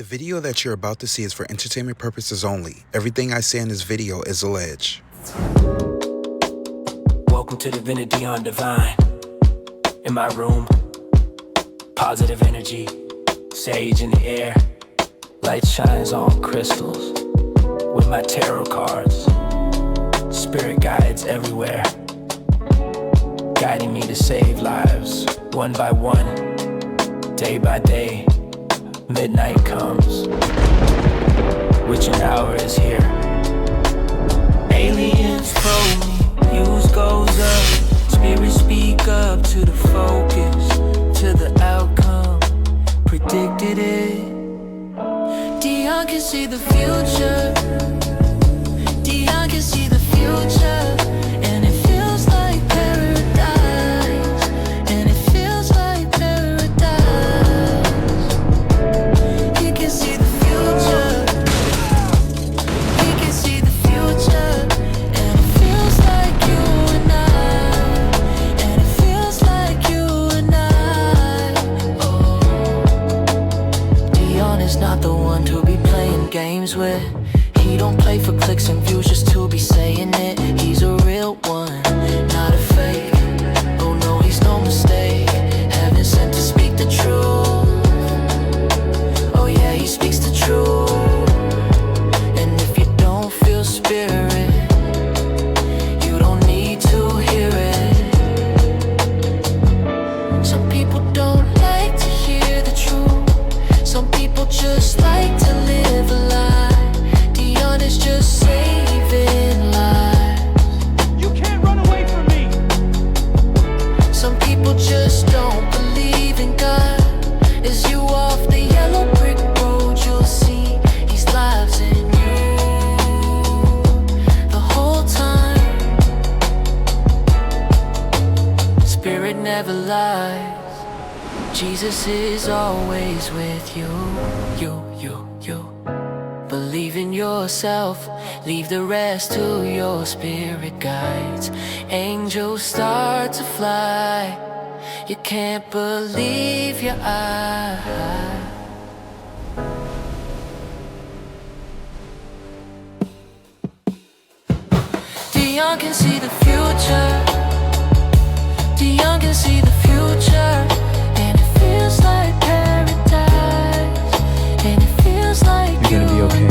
The video that you're about to see is for entertainment purposes only. Everything I say in this video is alleged. Welcome to Divinity on Divine. In my room, positive energy, sage in the air. Light shines on crystals with my tarot cards. Spirit guides everywhere, guiding me to save lives one by one, day by day. Midnight comes, witching hour is here. Aliens probe me, fuse goes up. Spirits speak up to the focus, to the outcome. Predicted it. Dion can see the future. Dion can see the future. And it feels like paradise. And it feels like paradise. He can see the future. He can see the future. And it feels like you and I. And it feels like you and I. Oh. Dion is not the one to be playing games with. He don't play for clicks and views just to be saying it. He's a real one, not a fake. Oh no, he's no mistake. Heaven sent to speak the truth. Oh yeah, he speaks the truth. And if you don't feel spirit, you don't need to hear it. Some people don't like to hear the truth. Some people just like to live a lie. Dion is just saving lives. You can't run away from me. Some people just don't believe in God. As you off the yellow brick road, you'll see He's lives in you the whole time. Spirit never lies. Jesus is always with you. You. Believe in yourself, leave the rest to your spirit guides. Angels start to fly, you can't believe your eyes. Dion can see the future. Dion can see the future. And it feels like paradise. And it feels like You're gonna be okay.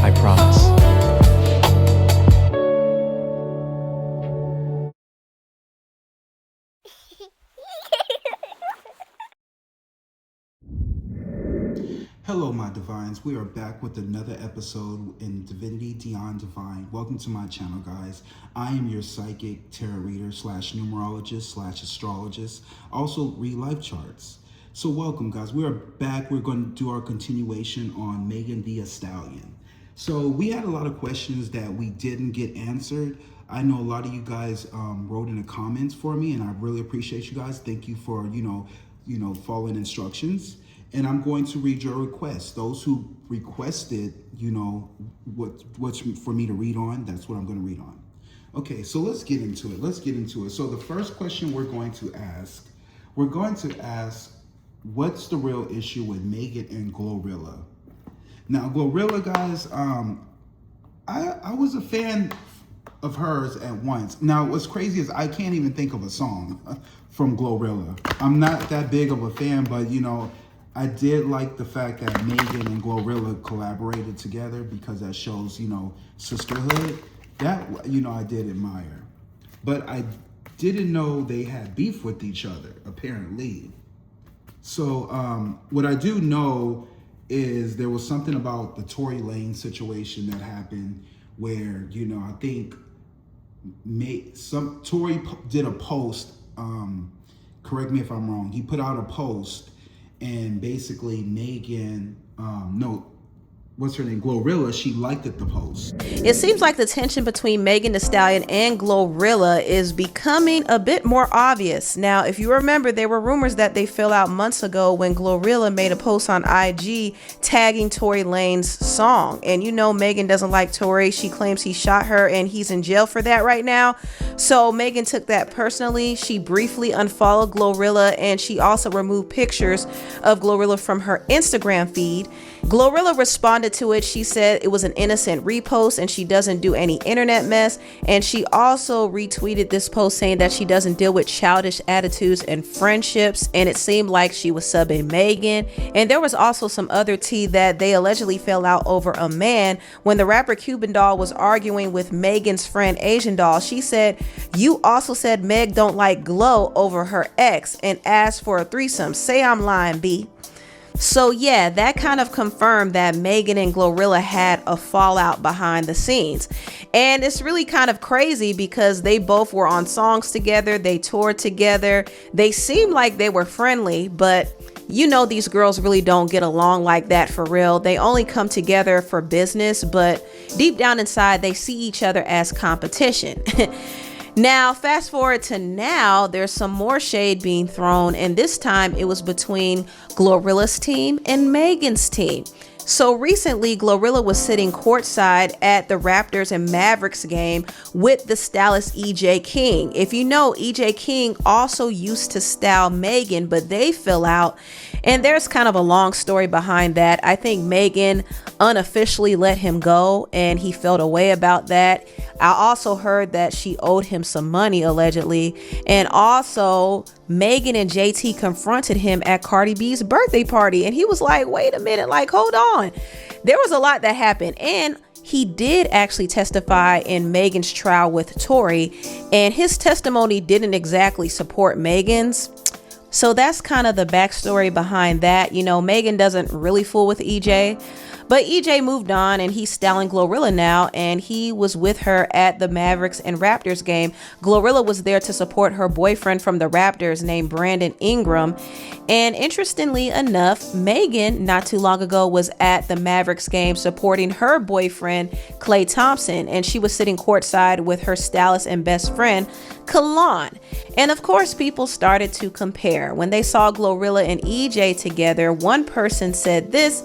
I promise. Hello, my divines. We are back with another episode in Divinity Dion Divine. Welcome to my channel, guys. I am your psychic tarot reader slash numerologist slash astrologist. Also read life charts. So welcome, guys. We are back. We're going to do our continuation on MEAGAN the Stallion. So we had a lot of questions that we didn't get answered. I know a lot of you guys wrote in the comments for me, and I really appreciate you guys. Thank you for, following instructions. And I'm going to read your requests. Those who requested, what's for me to read on, that's what I'm going to read on. Okay, so let's get into it. So the first question we're going to ask, what's the real issue with MEAGAN and Glorilla? Now, Glorilla, guys, I was a fan of hers at once. Now, what's crazy is I can't even think of a song from Glorilla. I'm not that big of a fan, but, I did like the fact that MEAGAN and Glorilla collaborated together because that shows, sisterhood. That, I did admire. But I didn't know they had beef with each other, apparently. So what I do know is there was something about the Tory Lane situation that happened where, I think Tory did a post, correct me if I'm wrong, he put out a post and basically MEAGAN, what's her name, Glorilla, she liked the post. It seems like the tension between Megan Thee Stallion and Glorilla is becoming a bit more obvious. Now, if you remember, there were rumors that they fell out months ago when Glorilla made a post on IG tagging Tory Lanez song. And you know Megan doesn't like Tory. She claims he shot her and he's in jail for that right now. So Megan took that personally. She briefly unfollowed Glorilla and she also removed pictures of Glorilla from her Instagram feed. Glorilla responded to it. She said it was an innocent repost and she doesn't do any internet mess. And she also retweeted this post saying that she doesn't deal with childish attitudes and friendships. And it seemed like she was subbing Megan. And there was also some other tea that they allegedly fell out over a man when the rapper Cuban Doll was arguing with Megan's friend Asian Doll. She said, "You also said Meg don't like Glow over her ex and asked for a threesome. Say I'm lying, B." So yeah, that kind of confirmed that Megan and Glorilla had a fallout behind the scenes. And it's really kind of crazy because they both were on songs together, they toured together, they seemed like they were friendly, but you know these girls really don't get along like that for real. They only come together for business, but deep down inside they see each other as competition. Now, fast forward to now, there's some more shade being thrown, and this time it was between Glorilla's team and Megan's team. So recently, Glorilla was sitting courtside at the Raptors and Mavericks game with the stylist EJ King. If you know, EJ King also used to style Megan, but they fell out. And there's kind of a long story behind that. I think Megan unofficially let him go and he felt away about that. I also heard that she owed him some money allegedly. And also Megan and JT confronted him at Cardi B's birthday party. And he was like, wait a minute, like, hold on. There was a lot that happened. And he did actually testify in Megan's trial with Tory. And his testimony didn't exactly support Megan's. So that's kind of the backstory behind that. You know, Megan doesn't really fool with EJ, but EJ moved on and he's styling Glorilla now, and he was with her at the Mavericks and Raptors game. Glorilla was there to support her boyfriend from the Raptors named Brandon Ingram. And interestingly enough, Megan not too long ago was at the Mavericks game supporting her boyfriend Klay Thompson, and she was sitting courtside with her stylist and best friend Kalon. And of course, people started to compare. When they saw Glorilla and EJ together, one person said this,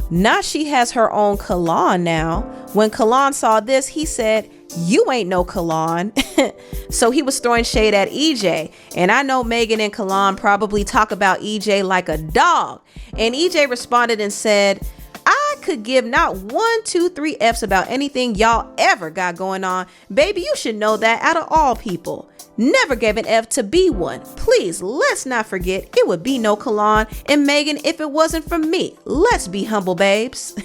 "Now she has her own Kalon now." When Kalon saw this, he said, "You ain't no Kalon." So he was throwing shade at EJ. And I know Megan and Kalon probably talk about EJ like a dog. And EJ responded and said, "I could give not 1, 2, 3 F's about anything y'all ever got going on. Baby, you should know that out of all people. Never gave an F to be one. Please, let's not forget it would be no Kalon and Megan if it wasn't for me. Let's be humble, babes."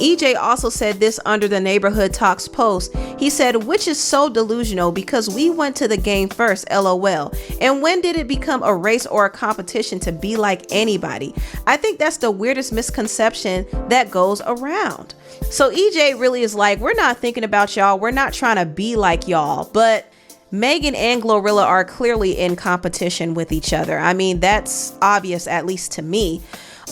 EJ also said this under the Neighborhood Talks post. He said, "Which is so delusional because we went to the game first, LOL. And when did it become a race or a competition to be like anybody? I think that's the weirdest misconception that goes around." So EJ really is like, we're not thinking about y'all. We're not trying to be like y'all. But Megan and Glorilla are clearly in competition with each other. I mean, that's obvious, at least to me.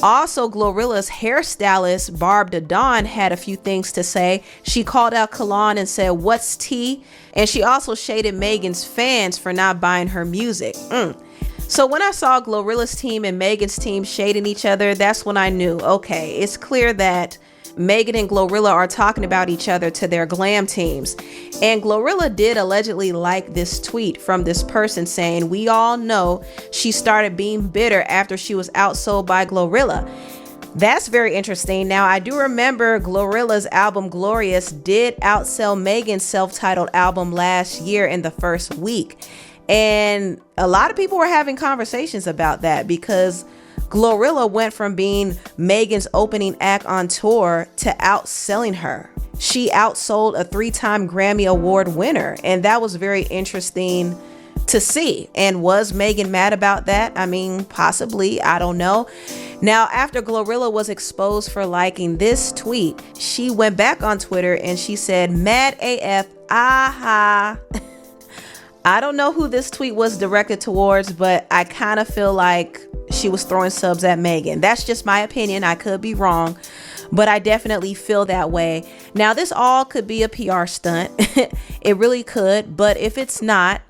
Also, Glorilla's hairstylist, Barb the Dawn, had a few things to say. She called out Kalon and said, "What's tea?" And she also shaded Megan's fans for not buying her music. So when I saw Glorilla's team and Megan's team shading each other, that's when I knew, okay, it's clear that Megan and Glorilla are talking about each other to their glam teams. And Glorilla did allegedly like this tweet from this person saying, "We all know she started being bitter after she was outsold by Glorilla." That's very interesting. Now, I do remember Glorilla's album Glorious did outsell Megan's self-titled album last year in the first week. And a lot of people were having conversations about that because Glorilla went from being Megan's opening act on tour to outselling her. She outsold a 3-time Grammy Award winner, and that was very interesting to see. And was Megan mad about that? I mean, possibly, I don't know. Now, after Glorilla was exposed for liking this tweet, she went back on Twitter and she said, "Mad AF, aha." I don't know who this tweet was directed towards, but I kind of feel like she was throwing subs at Megan. That's just my opinion. I could be wrong. but I definitely feel that way. Now, this all could be a PR stunt. It really could, but if it's not,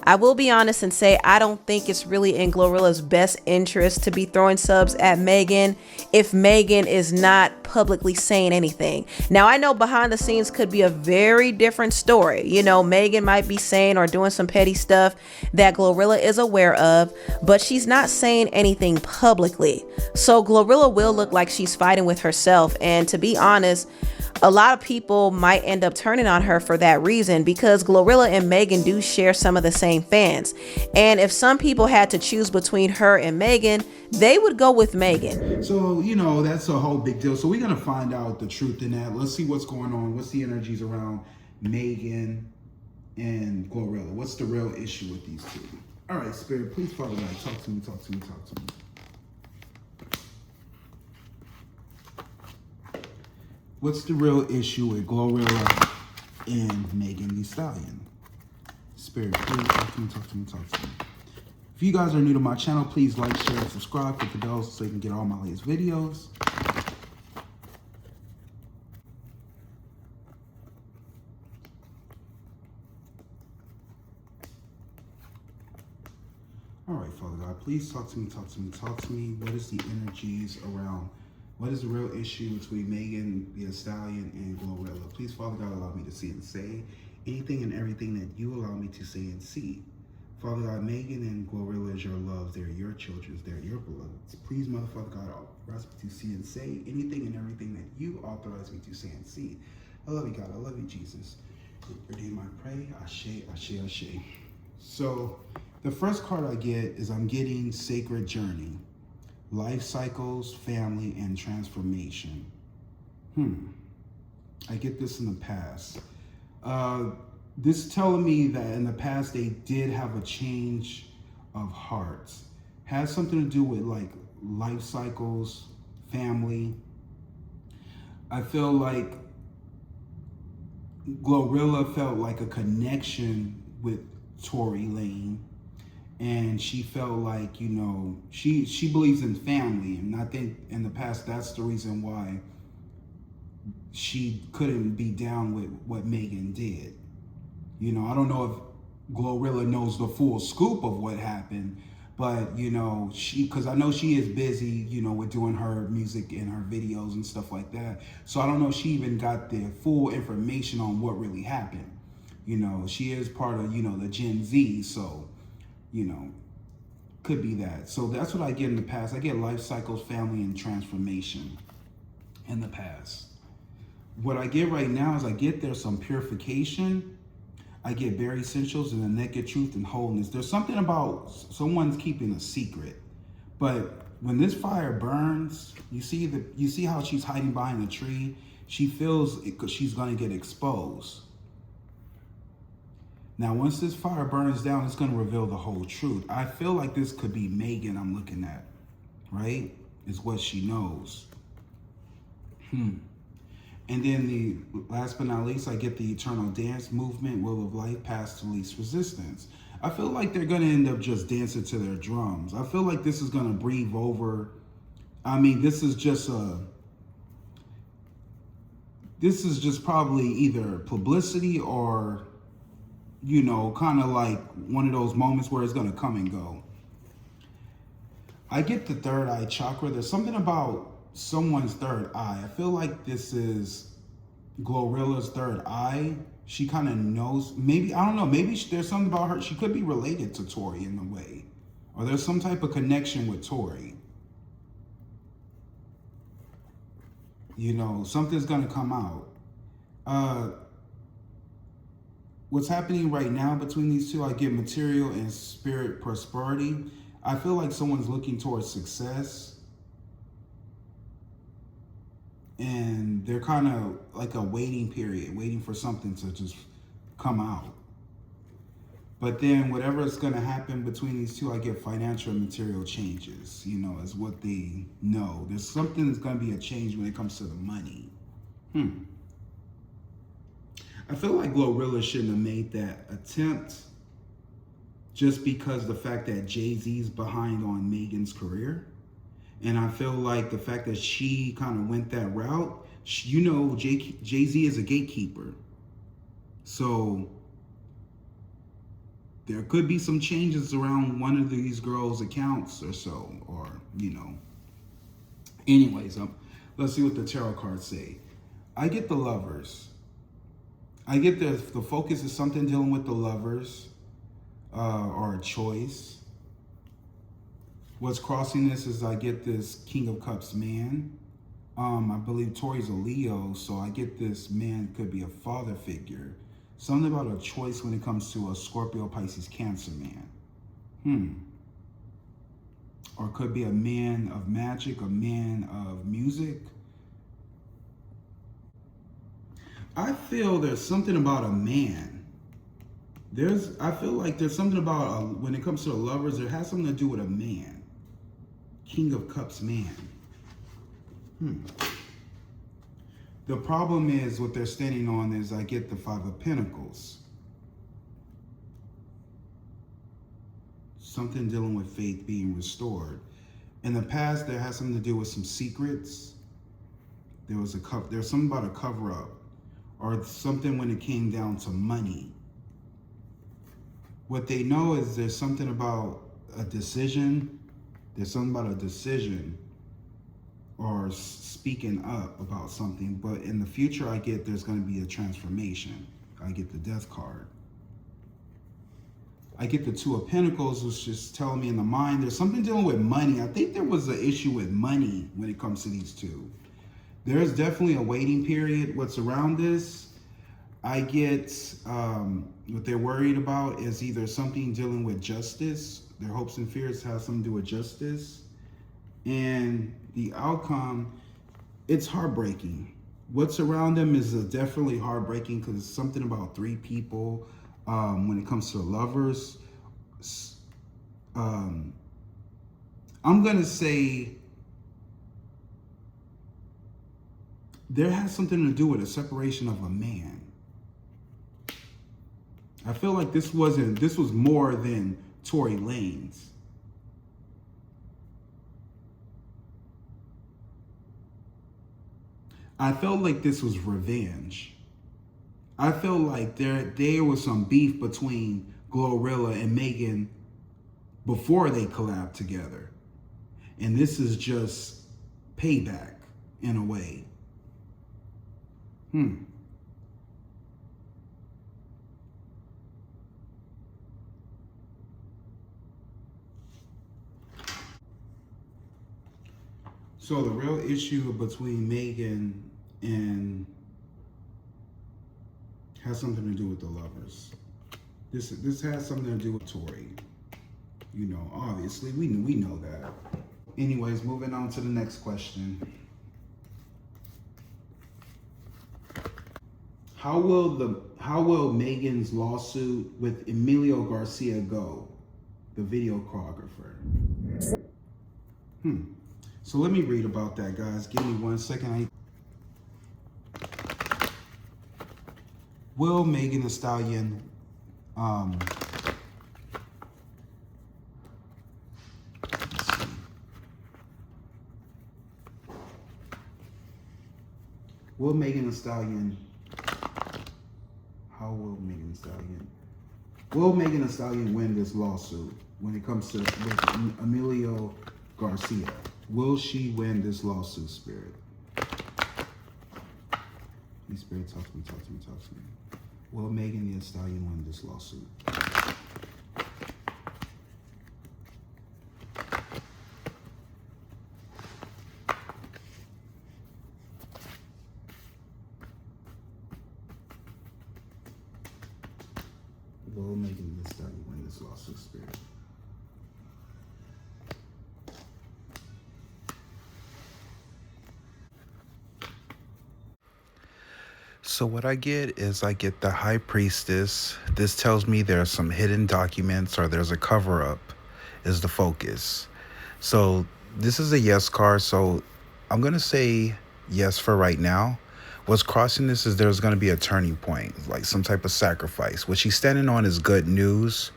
I will be honest and say I don't think it's really in Glorilla's best interest to be throwing subs at Megan if Megan is not publicly saying anything. Now, I know behind the scenes could be a very different story. You know, Megan might be saying or doing some petty stuff that Glorilla is aware of, but she's not saying anything publicly. So Glorilla will look like she's fighting with herself. And to be honest, a lot of people might end up turning on her for that reason, because Glorilla and Megan do share some of the same fans. And if some people had to choose between her and Megan, they would go with Megan. So, you know, that's a whole big deal. So we're going to find out the truth in that. Let's see what's going on. What's the energies around Megan and Glorilla? What's the real issue with these two? All right, Spirit, please, Father God, talk to me, talk to me, talk to me. What's the real issue with Glorilla and Megan Thee Stallion? Spirit, please talk to me, talk to me, talk to me. If you guys are new to my channel, please like, share, and subscribe. Click the bell so you can get all my latest videos. All right, Father God, please talk to me, talk to me, talk to me. What is the energies around? What is the real issue between Megan Thee Stallion and Glorilla? Please, Father God, allow me to see and say anything and everything that you allow me to say and see. Father God, Megan and Glorilla is your love. They're your children. They're your beloveds. Please, Mother, Father God, authorize me to see and say anything and everything that you authorize me to say and see. I love you, God. I love you, Jesus. In your name I pray. Ashe, ashe, ashe. So the first card I get is I'm getting Sacred Journey. Life cycles, family, and transformation. I get this in the past. This is telling me that in the past they did have a change of hearts. Has something to do with like life cycles, family. I feel like Glorilla felt like a connection with Tory Lane. And she felt like, you know, she believes in family. And I think in the past, that's the reason why she couldn't be down with what Megan did. You know, I don't know if Glorilla knows the full scoop of what happened, but, you know, because I know she is busy, you know, with doing her music and her videos and stuff like that. So I don't know if she even got the full information on what really happened. You know, she is part of, you know, the Gen Z, so, you know, could be that. So that's what I get in the past. I get life cycles, family, and transformation in the past. What I get right now is I get there's some purification. I get bare essentials and the naked truth and wholeness. There's something about someone's keeping a secret. But when this fire burns, you see how she's hiding behind a tree? She feels it because she's going to get exposed. Now, once this fire burns down, it's going to reveal the whole truth. I feel like this could be Megan I'm looking at, right? Is what she knows. And then the last but not least, I get the eternal dance movement, will of life, path to least resistance. I feel like they're going to end up just dancing to their drums. I feel like this is going to breathe over. I mean, this is just probably either publicity or, you know, kind of like one of those moments where it's going to come and go. I get the third eye chakra. There's something about someone's third eye. I feel like this is Glorilla's third eye. She kind of knows, maybe, I don't know, maybe there's something about her. She could be related to Tory in a way. Or there's some type of connection with Tory. You know, something's going to come out. What's happening right now between these two, I get material and spirit prosperity. I feel like someone's looking towards success. And they're kind of like a waiting period, waiting for something to just come out. But then whatever is going to happen between these two, I get financial and material changes, you know, is what they know. There's something that's going to be a change when it comes to the money. I feel like Glorilla shouldn't have made that attempt just because the fact that Jay-Z's behind on Megan's career. And I feel like the fact that she kind of went that route, you know, Jay-Z is a gatekeeper. So there could be some changes around one of these girls' accounts or so, or, you know. Anyways, let's see what the tarot cards say. I get the Lovers. I get the focus is something dealing with the Lovers, or a choice. What's crossing this is I get this King of Cups man. I believe Tori's a Leo, so I get this man could be a father figure. Something about a choice when it comes to a Scorpio, Pisces, Cancer man. Or could be a man of magic, a man of music. I feel there's something about a man. I feel like there's something about, when it comes to the Lovers, there has something to do with a man. King of Cups man. The problem is what they're standing on is I get the Five of Pentacles. Something dealing with faith being restored. In the past, there has something to do with some secrets. There's something about a cover up, or something when it came down to money. What they know is there's something about a decision. There's something about a decision or speaking up about something. But in the future, I get there's going to be a transformation. I get the Death card. I get the Two of Pentacles, which is telling me in the mind there's something dealing with money. I think there was an issue with money when it comes to these two. There's definitely a waiting period. What's around this, I get what they're worried about is either something dealing with justice. Their hopes and fears have something to do with justice. And the outcome, it's heartbreaking. What's around them is definitely heartbreaking because it's something about three people. When it comes to the Lovers, I'm going to say there has something to do with a separation of a man. I feel like this was more than Tory Lanez. I felt like this was revenge. I feel like there was some beef between Glorilla and Megan before they collabed together. And this is just payback in a way. So the real issue between Megan and has something to do with the Lovers. This has something to do with Tory. You know, obviously, we know that. Anyways, moving on to the next question. How will Megan's lawsuit with Emilio Garcia go, the videographer? So let me read about that, guys. Give me 1 second. Will Megan Thee Stallion Will Megan Thee Stallion win this lawsuit when it comes to with Emilio Garcia? Will she win this lawsuit, Spirit? Please, Spirit, talk to me. Will Megan Thee Stallion win this lawsuit? Will Megan Thee Stallion win this lawsuit, Spirit? So what I get is I get the High Priestess. This tells me there are some hidden documents or there's a cover-up is the focus. So this is a yes card. So I'm going to say yes for right now. What's crossing this is there's going to be a turning point, like some type of sacrifice. What she's standing on is good news.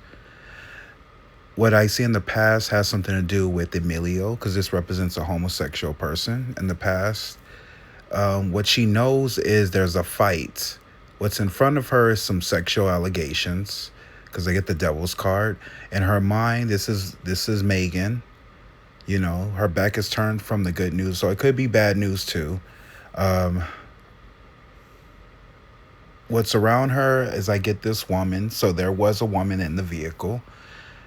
what I see in the past has something to do with Emilio, because this represents a homosexual person in the past. What she knows is there's a fight. What's in front of her is some sexual allegations, because they get the devil's card. In her mind, this is MEAGAN. You know, her back is turned from the good news, so it could be bad news too. What's around her is I get this woman. So there was a woman in the vehicle,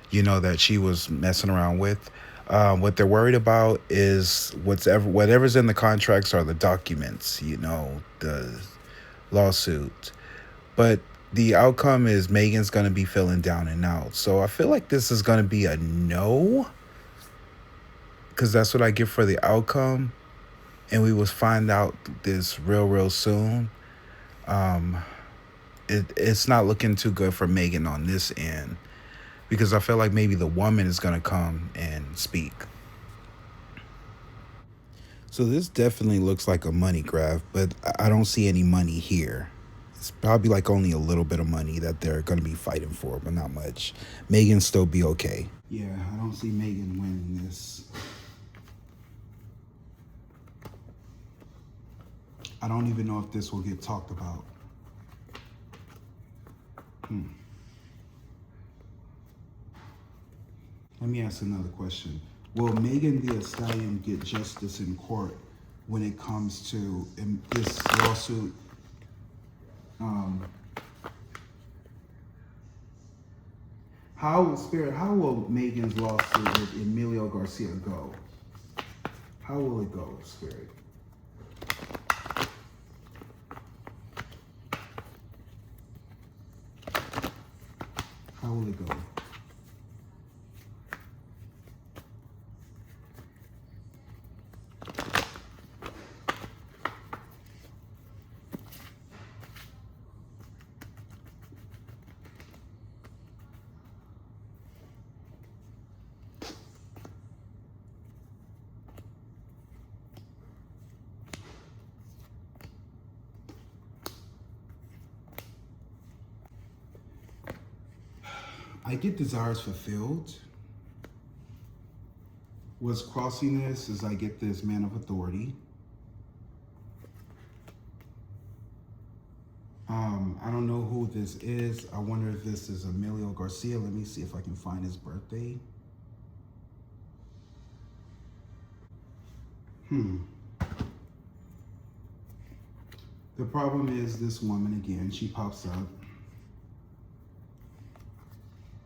you know, that she was messing around with. What they're worried about is whatever's in the contracts are the documents, you know, the lawsuit. But the outcome is MEAGAN's going to be feeling down and out. So I feel like this is going to be a no, because that's what I get for the outcome. And we will find out this real soon. It's not looking too good for MEAGAN on this end, because I feel like maybe the woman is going to come and speak. So this definitely looks like a money grab, but I don't see any money here. It's probably like only a little bit of money that they're going to be fighting for, but not much. MEAGAN still be okay. Yeah, I don't see MEAGAN winning this. I don't even know if this will get talked about. Let me ask another question. Will MEAGAN the Stallion get justice in court when it comes to this lawsuit? How will MEAGAN's lawsuit with Emilio Garcia go? How will it go, Spirit? How will it go? I get desires fulfilled. What's crossing this is I get this man of authority. I don't know who this is. I wonder if this is Emilio Garcia. Let me see if I can find his birthday. The problem is this woman again, she pops up.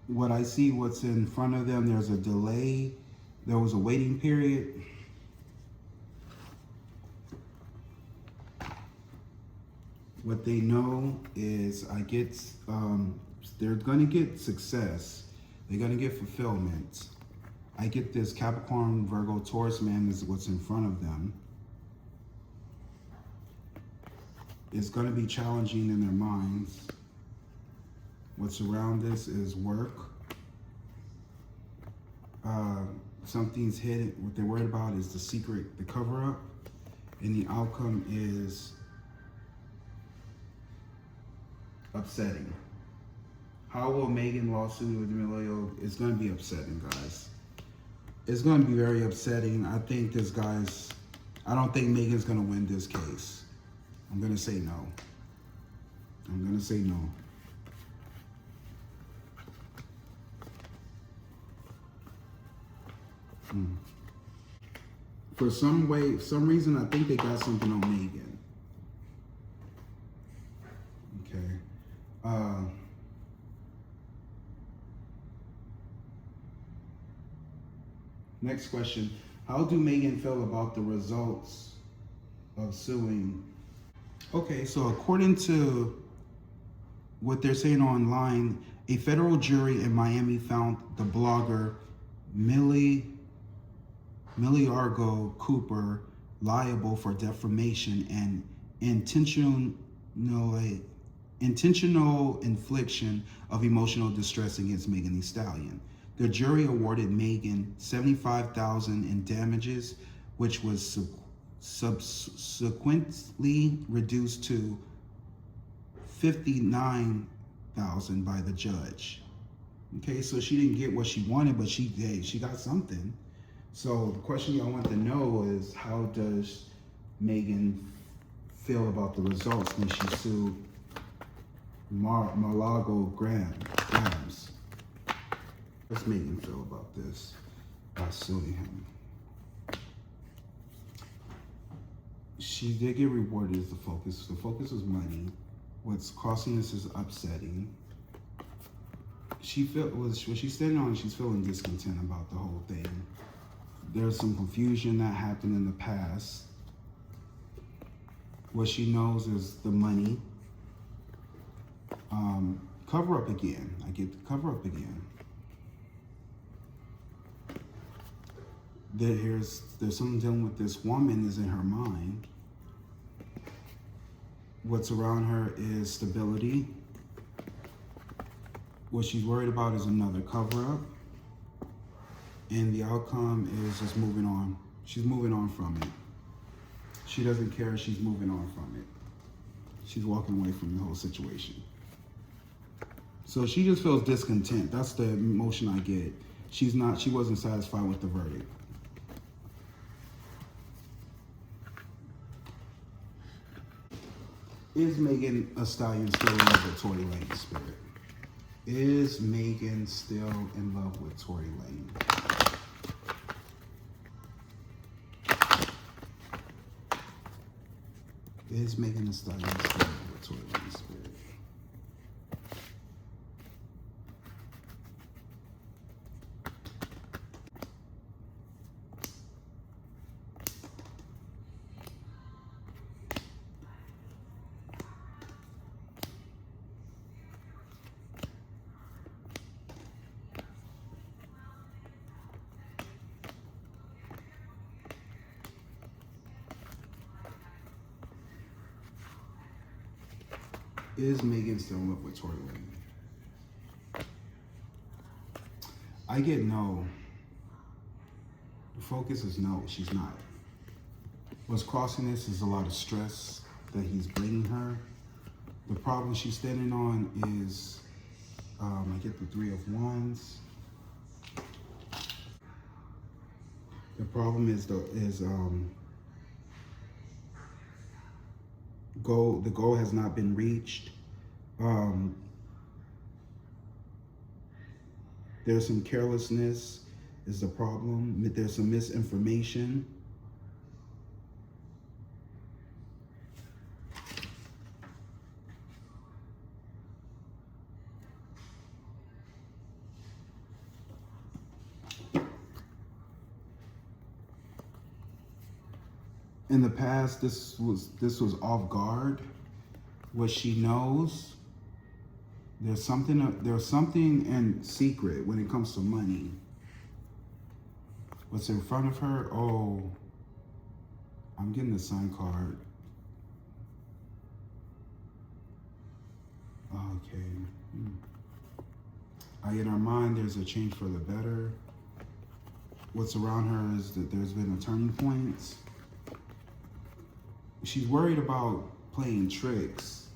What I see, what's in front of them, there's a delay. There was a waiting period. What they know is they're gonna get success. They're gonna get fulfillment. I get this Capricorn, Virgo, Taurus man is what's in front of them. It's gonna be challenging in their minds. What's around this is work. Something's hidden. What they're worried about is the secret, the cover up, and the outcome is upsetting. How will MEAGAN lawsuit with Emilio? It's going to be upsetting, guys. It's going to be very upsetting. I think I don't think MEAGAN's going to win this case. I'm going to say no. I'm going to say no. For some reason, I think they got something on MEAGAN. Okay. Next question. How do MEAGAN feel about the results of suing? Okay, so according to what they're saying online, a federal jury in Miami found the blogger Miliargo Cooper liable for defamation and intentional infliction of emotional distress against MEAGAN Thee Stallion. The jury awarded MEAGAN $75,000 in damages, which was subsequently reduced to $59,000 by the judge. Okay, so she didn't get what she wanted, but she got something. So the question y'all want to know is, how does Megan feel about the results when she sued Malago Grams? How does Megan feel about this by suing him? She did get rewarded as the focus. The focus was money. What's costing this is upsetting. What she's standing on, she's feeling discontent about the whole thing. There's some confusion that happened in the past. What she knows is the money. Cover up again. I get the cover up again. There's something dealing with this woman is in her mind. What's around her is stability. What she's worried about is another cover-up. And the outcome is just moving on. She's moving on from it. She doesn't care, she's moving on from it. She's walking away from the whole situation. So she just feels discontent. That's the emotion I get. She wasn't satisfied with the verdict. Is Megan Thee Stallion still in love with Tory Lanez spirit? Is Megan still in love with Tory Lanez? Is Megan Thee Stallion still in love with Tory Lanez spirit? Is Megan still in love with Tory Lanez? I get no. The focus is no, she's not. What's crossing this is a lot of stress that he's bringing her. The problem she's standing on is, I get the Three of Wands. The problem is the goal has not been reached. There's some carelessness is the problem. There's some misinformation. In the past, this was off guard. What she knows, there's something in secret when it comes to money. What's in front of her? Oh, I'm getting the Sun card. Okay. In our mind, there's a change for the better. What's around her is that there's been a turning point. She's worried about playing tricks,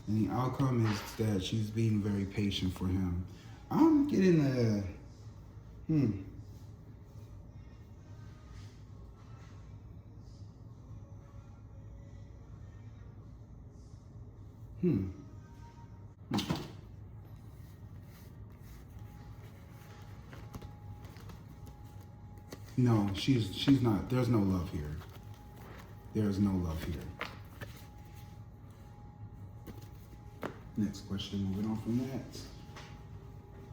and the outcome is that she's being very patient for him. I'm getting a No, she's not. There's no love here. There is no love here. Next question, moving on from that.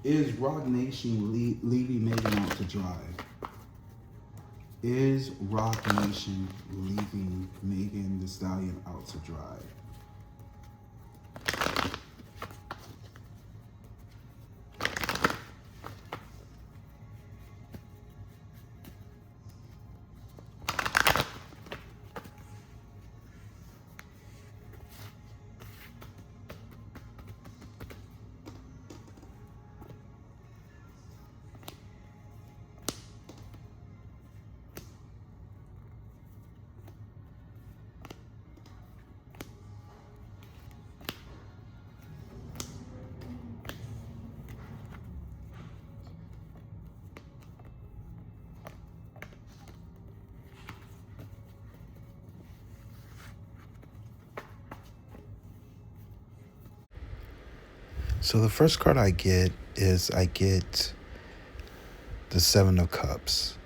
Is Rock Nation leaving Megan out to dry? Is Rock Nation leaving Megan Thee Stallion out to dry? So the first card I get is I get the Seven of Cups.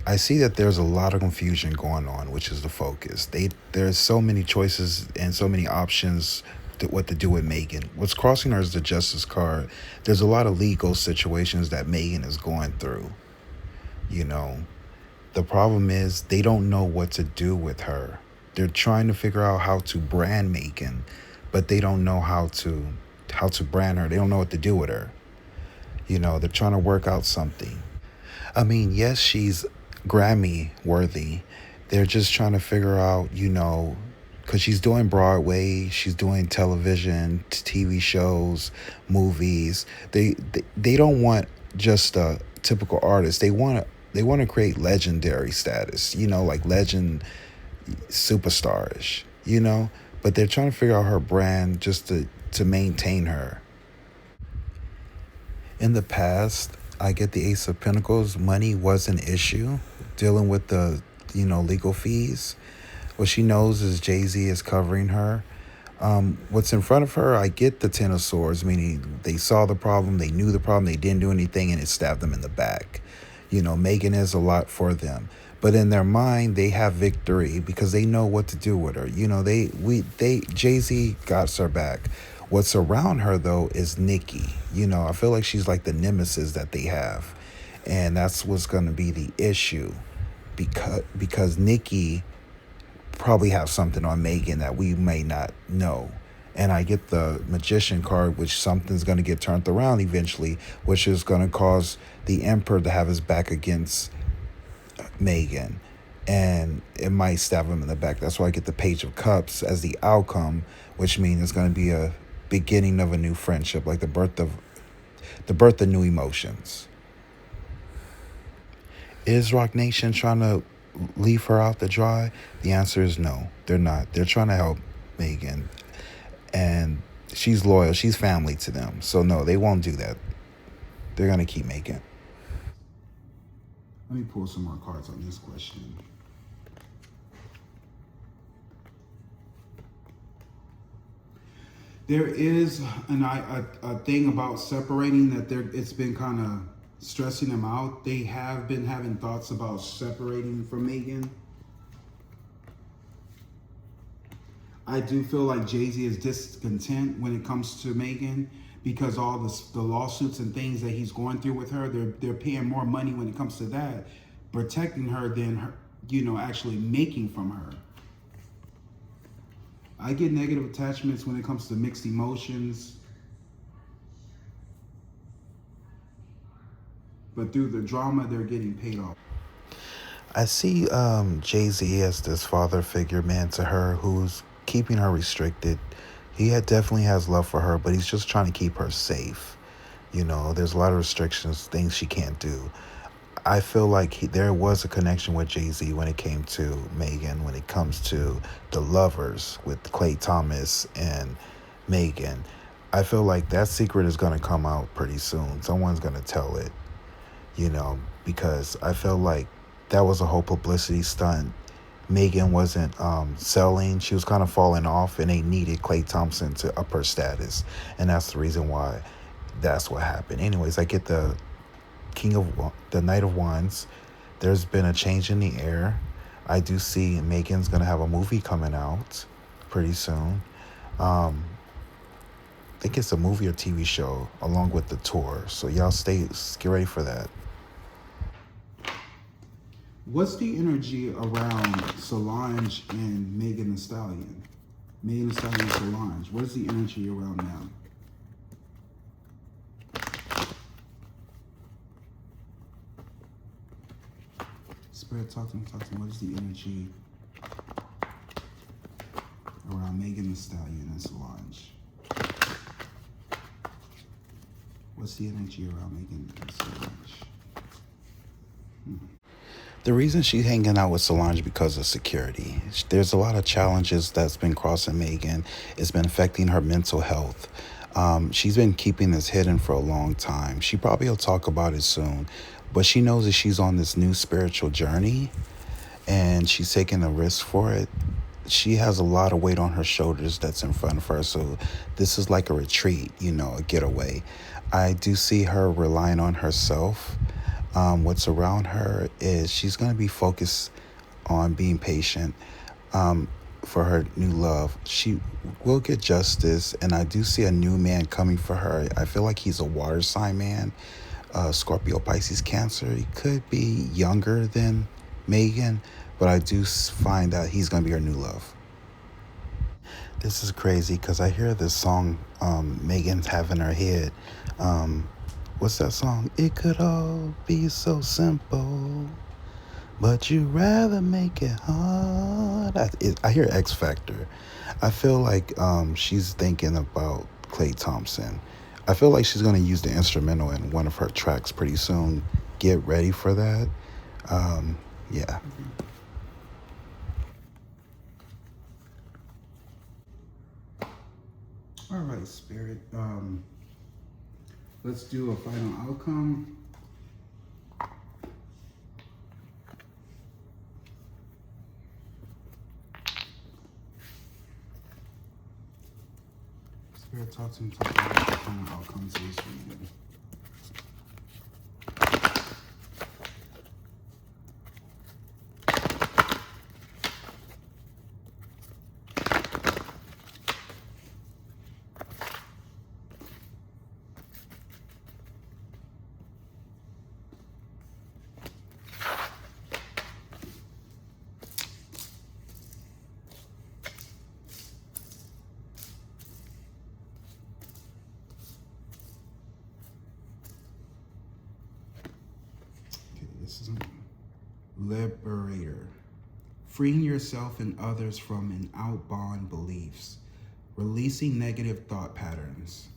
I see that there's a lot of confusion going on, which is the focus. There's so many choices and so many options to what to do with Megan. What's crossing her is the Justice card. There's a lot of legal situations that Megan is going through. You know, the problem is they don't know what to do with her. They're trying to figure out how to brand Megan, but they don't know how to brand her. They don't know what to do with her. You know, they're trying to work out something. I mean, yes, she's Grammy worthy. They're just trying to figure out, you know, because she's doing Broadway, she's doing television, TV shows, movies. They don't want just a typical artist. They want to create legendary status, you know, like legend superstarish, you know. But they're trying to figure out her brand just to maintain her. In the past, I get the Ace of Pentacles. Money was an issue dealing with the, you know, legal fees. What she knows is Jay-Z is covering her. What's in front of her, I get the Ten of Swords, meaning they saw the problem, they knew the problem, they didn't do anything, and it stabbed them in the back. You know, Megan is a lot for them. But in their mind, they have victory because they know what to do with her. You know, Jay-Z got her back. What's around her, though, is Nicki. You know, I feel like she's like the nemesis that they have. And that's what's going to be the issue. Because Nicki probably have something on Megan that we may not know. And I get the Magician card, which something's going to get turned around eventually, which is going to cause the Emperor to have his back against Megan. And it might stab him in the back. That's why I get the Page of Cups as the outcome, which means it's going to be a beginning of a new friendship, like the birth of new emotions. Is Rock Nation trying to leave her out to dry? The answer is no, they're not. They're trying to help Megan, and she's loyal. She's family to them. So no, they won't do that. They're going to keep Megan. Let me pull some more cards on this question. There is a thing about separating that it's been kind of stressing them out. They have been having thoughts about separating from Megan. I do feel like Jay-Z is discontent when it comes to Megan because all the lawsuits and things that he's going through with her, they're paying more money when it comes to that, protecting her than her, you know, actually making from her. I get negative attachments when it comes to mixed emotions. But through the drama, they're getting paid off. I see Jay-Z as this father figure man to her who's keeping her restricted. He definitely has love for her, but he's just trying to keep her safe. You know, there's a lot of restrictions, things she can't do. I feel like there was a connection with Jay-Z when it came to Megan, when it comes to the lovers with Klay Thomas and Megan. I feel like that secret is going to come out pretty soon. Someone's going to tell it, you know, because I feel like that was a whole publicity stunt. Megan wasn't selling. She was kind of falling off, and they needed Klay Thompson to up her status. And that's the reason why that's what happened. Anyways, I get the Knight of Wands. There's been a change in the air. I do see Megan's gonna have a movie coming out pretty soon. I think it's a movie or TV show along with the tour. So y'all get ready for that. What's the energy around Solange and Megan Thee Stallion? Megan Thee Stallion and Solange. What is the energy around them? Spirit, talk to me. What is the energy around Megan Thee Stallion and Solange? What's the energy around Megan and Solange? The reason she's hanging out with Solange because of security. There's a lot of challenges that's been crossing Megan. It's been affecting her mental health. She's been keeping this hidden for a long time. She probably will talk about it soon. But she knows that she's on this new spiritual journey and she's taking a risk for it. she has a lot of weight on her shoulders that's in front of her. So this is like a retreat, a getaway. I do see her relying on herself. What's around her is she's going to be focused on being patient for her new love. She will get justice, and I do see a new man coming for her. I feel like he's a water sign man, Scorpio, Pisces, Cancer. He could be younger than Megan, but I do find that he's going to be her new love. This is crazy because I hear this song Megan's having in her head. What's that song? It could all be so simple, but you rather make it hard. I hear X Factor. I feel like she's thinking about Klay Thompson. I feel like she's going to use the instrumental in one of her tracks pretty soon. Get ready for that. Yeah. All right, Spirit. Let's do a final outcome. Spirit, talk to me about the final outcomes of this reading. This is Liberator. Freeing yourself and others from an outbound beliefs. Releasing negative thought patterns.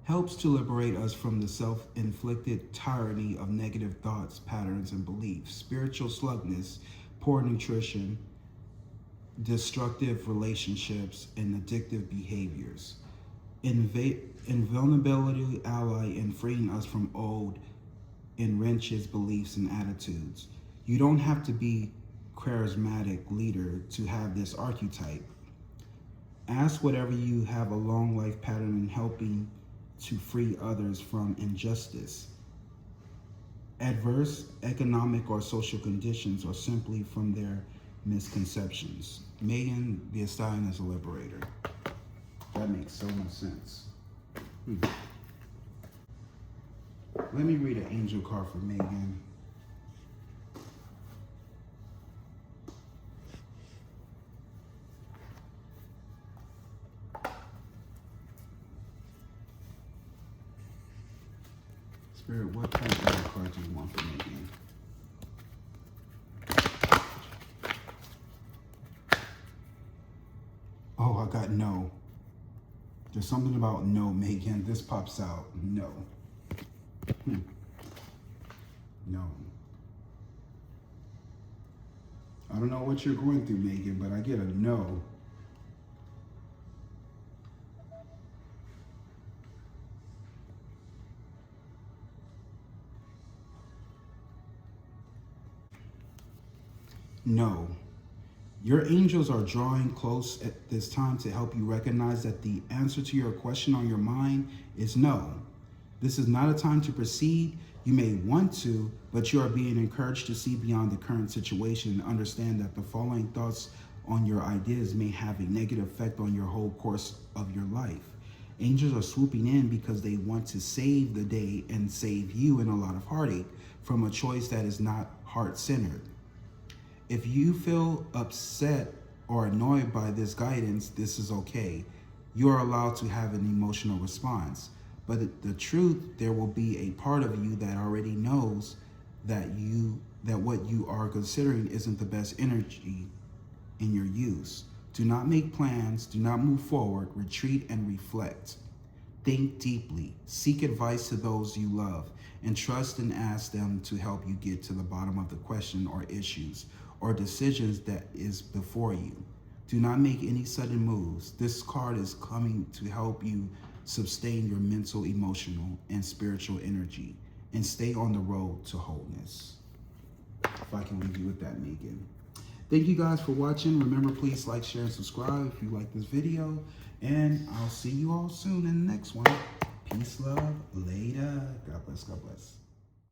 Helps to liberate us from the self-inflicted tyranny of negative thoughts, patterns, and beliefs. Spiritual slugness, poor nutrition, destructive relationships, and addictive behaviors. Invulnerability ally in freeing us from old enrenches beliefs and attitudes. You don't have to be charismatic leader to have this archetype. Ask whatever you have a long life pattern in helping to free others from injustice, adverse economic or social conditions, or simply from their misconceptions. Megan, the Stallion, is a liberator. That makes so much sense. Let me read an angel card for Megan. Spirit, what type of angel card do you want for Megan? Oh, I got no. There's something about no, Megan. This pops out. No. No. I don't know what you're going through, Megan, but I get a no. No. Your angels are drawing close at this time to help you recognize that the answer to your question on your mind is no. This is not a time to proceed. You may want to, but you are being encouraged to see beyond the current situation and understand that the following thoughts on your ideas may have a negative effect on your whole course of your life. Angels are swooping in because they want to save the day and save you in a lot of heartache from a choice that is not heart-centered. If you feel upset or annoyed by this guidance, this is okay. You are allowed to have an emotional response. But the truth, there will be a part of you that already knows that what you are considering isn't the best energy in your use. Do not make plans, do not move forward, retreat and reflect. Think deeply, seek advice to those you love, and trust and ask them to help you get to the bottom of the question or issues or decisions that is before you. Do not make any sudden moves. This card is coming to help you sustain your mental, emotional, and spiritual energy. and stay on the road to wholeness. If I can leave you with that, Megan. Thank you guys for watching. Remember, please like, share, and subscribe if you like this video. And I'll see you all soon in the next one. Peace, love, later. God bless, God bless.